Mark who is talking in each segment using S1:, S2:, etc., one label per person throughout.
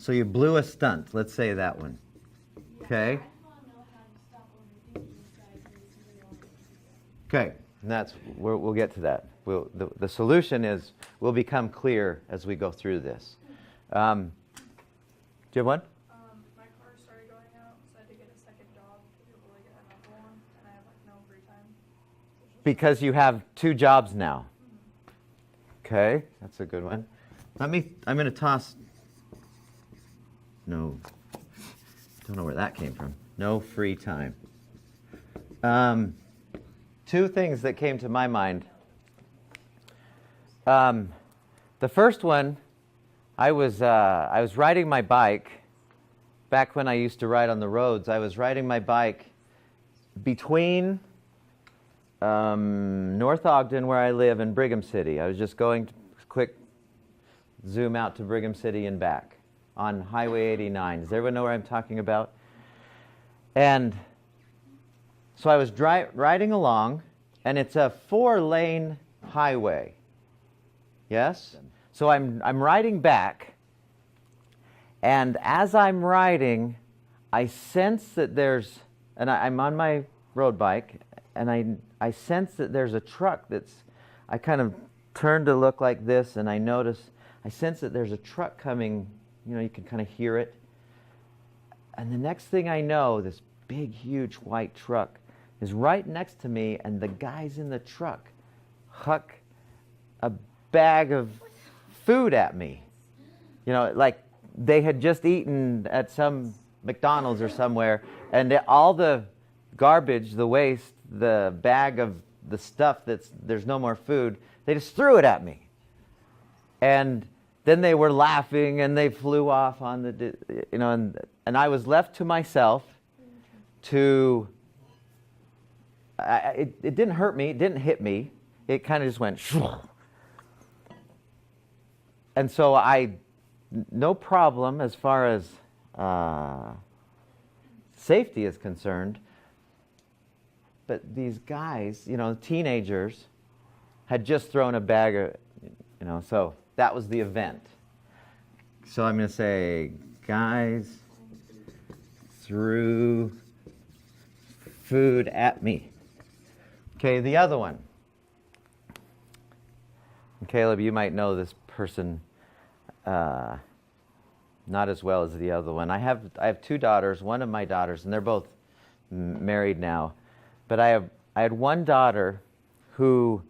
S1: So you blew a stunt. Let's say that one. Okay. Okay, and that's we'll get to that. The solution is will become clear as we go through this. Do you have one?
S2: My car started going out, so I had to get a second job to be able to get another one, and I have no free time.
S1: Because you have 2 jobs now. Okay, that's a good one. I'm going to toss. No, don't know where that came from. No free time. 2 things that came to my mind. The first one, I was riding my bike. Back when I used to ride on the roads, I was riding my bike between North Ogden, where I live, and Brigham City. I was just going to quick zoom out to Brigham City and back on Highway 89. Does everyone know where I'm talking about? And so I was riding along, and it's a 4-lane highway. Yes? So I'm riding back, and as I'm riding, I sense that there's, and I'm on my road bike, and I sense that there's a truck I kind of turn to look like this, and I sense that there's a truck coming, you can kind of hear it. And the next thing I know, this big, huge white truck is right next to me, and the guys in the truck huck a bag of food at me. Like they had just eaten at some McDonald's or somewhere, and all the garbage, the waste, the bag of the stuff there's no more food, they just threw it at me. And then they were laughing, and they flew off on and I was left to myself to, it didn't hurt me, it didn't hit me, it kind of just went, and so no problem as far as safety is concerned, but these guys, teenagers, had just thrown a bag of, so that was the event. So I'm going to say, guys threw food at me. Okay, the other one. And Caleb, you might know this person not as well as the other one. I have 2 daughters, one of my daughters, and they're both married now. But I had one daughter who,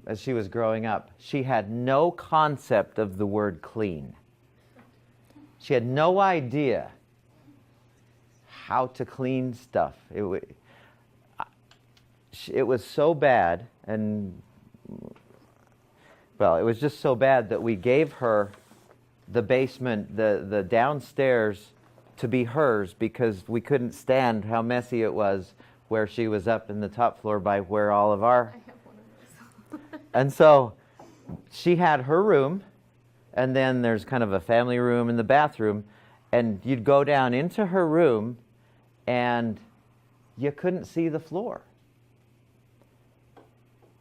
S1: as she was growing up, she had no concept of the word clean. She had no idea how to clean stuff. It was so bad, and it was just so bad that we gave her the basement, the downstairs, to be hers, because we couldn't stand how messy it was where she was up in the top floor by where all of our...
S2: I have one of those.
S1: And so she had her room, and then there's kind of a family room and the bathroom, and you'd go down into her room, and you couldn't see the floor.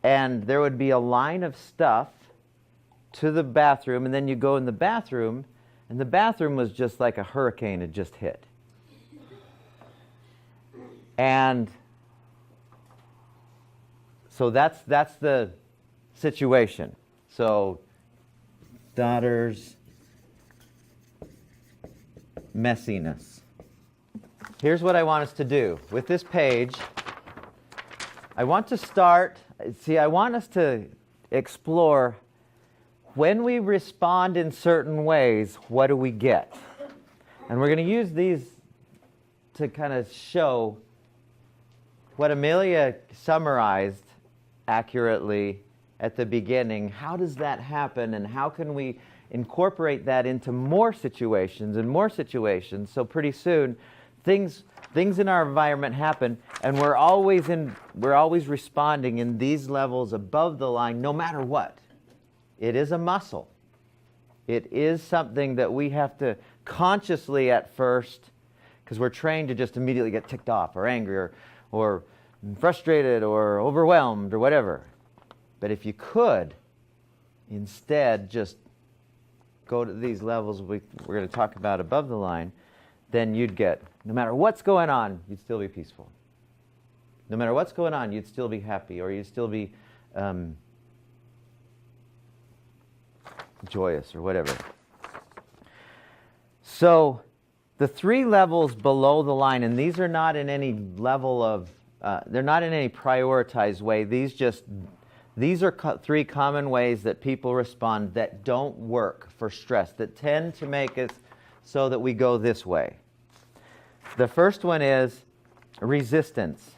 S1: And there would be a line of stuff to the bathroom, and then you go in the bathroom, and the bathroom was just like a hurricane had just hit. And so that's the situation. So, daughter's messiness. Here's what I want us to do. With this page, I want us to explore when we respond in certain ways, what do we get? And we're going to use these to kind of show what Amelia summarized accurately at the beginning. How does that happen, and how can we incorporate that into more situations and more situations? So pretty soon, things in our environment happen, and we're always responding in these levels above the line, no matter what. It is a muscle. It is something that we have to consciously at first, because we're trained to just immediately get ticked off or angry or frustrated or overwhelmed or whatever. But if you could instead just go to these levels we're going to talk about above the line, then you'd get, no matter what's going on, you'd still be peaceful. No matter what's going on, you'd still be happy, or you'd still be joyous, or whatever. So the 3 levels below the line, and these are not in any level of, they're not in any prioritized way. These are 3 common ways that people respond that don't work for stress, that tend to make it so that we go this way. The first one is resistance.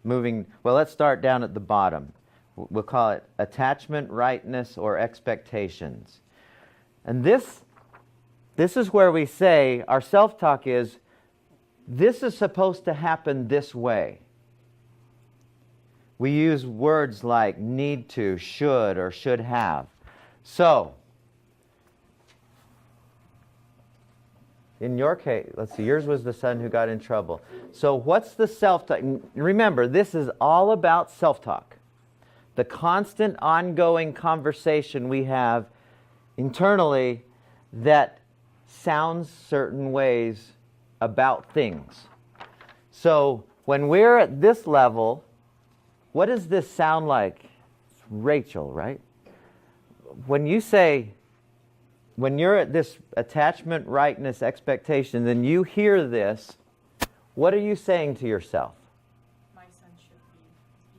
S1: Let's start down at the bottom. We'll call it attachment, rightness, or expectations. And this is where we say, our self-talk is, this is supposed to happen this way. We use words like need to, should, or should have. So, in your case, let's see, yours was the son who got in trouble. So what's the self-talk? Remember, this is all about self-talk. The constant ongoing conversation we have internally that sounds certain ways about things. So when we're at this level, what does this sound like? It's Rachel, right? When you're at this attachment, rightness, expectation, then you hear this, what are you saying to yourself?
S2: My son should be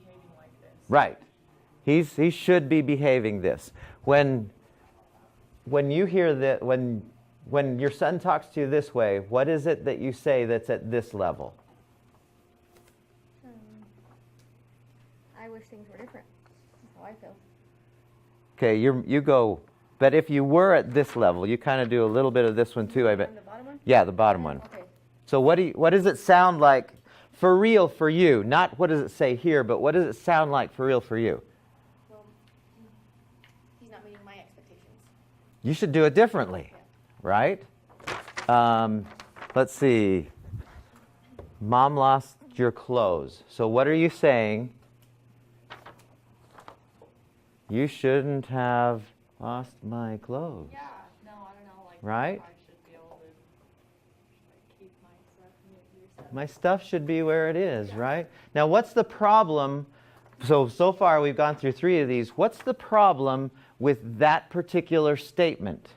S2: behaving like this.
S1: Right. He should be behaving this. When you hear that, when your son talks to you this way, what is it that you say that's at this level?
S3: I wish things were different. That's how I feel.
S1: Okay, you go, but if you were at this level, you kind of do a little bit of this one too, I bet.
S3: On the bottom one?
S1: Yeah, the bottom one.
S3: Okay.
S1: So what does it sound like for real for you? Not what does it say here, but what does it sound like for real for you?
S3: Well, he's not meeting my expectations.
S1: You should do it differently,
S3: Yeah.
S1: right? Let's see. Mom lost your clothes. So what are you saying? You shouldn't have lost my clothes.
S2: Yeah, no, I don't know, like,
S1: Right?
S2: I should be able to like, keep my stuff and your stuff.
S1: My stuff should be where it is, right? Now, what's the problem? So far we've gone through 3 of these. What's the problem with that particular statement?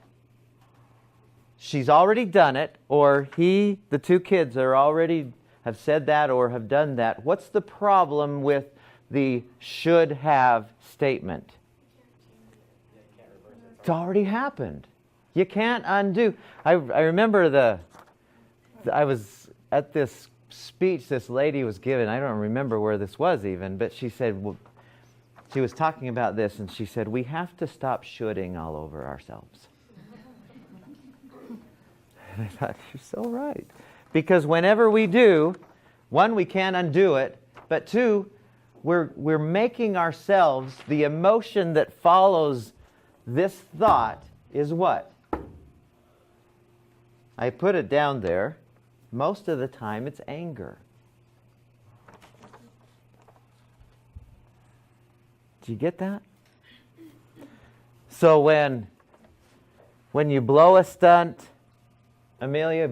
S1: She's already done it, or the 2 kids have said that or have done that. What's the problem with the should have statement? It's already happened. You can't undo. I remember I was at this speech this lady was giving. I don't remember where this was even, but she said, she was talking about this, and she said, we have to stop shoulding all over ourselves. And I thought, you're so right. Because whenever we do, 1, we can't undo it, but 2, we're making ourselves, the emotion that follows this thought is what? I put it down there. Most of the time it's anger. Do you get that? So when you blow a stunt, Amelia,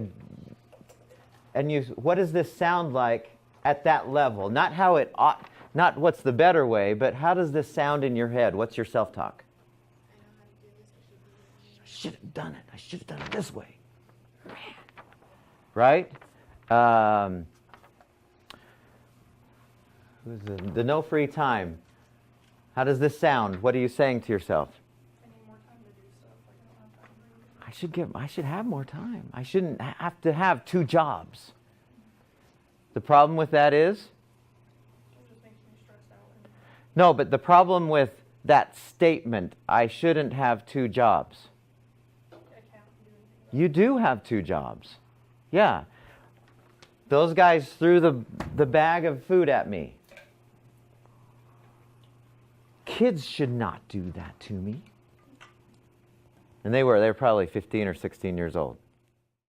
S1: and what does this sound like at that level? Not how it ought, not what's the better way, but how does this sound in your head? What's your self-talk? I should have done it. I should have done it this way. Right? The no free time. How does this sound? What are you saying to yourself?
S2: I need more time to do stuff. Like, I don't have time to read.
S1: I should have more time. I shouldn't have to have 2 jobs. The problem with that is?
S2: It just makes me stressed out. And
S1: No, but the problem with that statement, I shouldn't have 2 jobs.
S2: I can't do anything.
S1: You do have 2 jobs. Yeah. Those guys threw the bag of food at me. Kids should not do that to me. And they were probably 15 or 16 years old.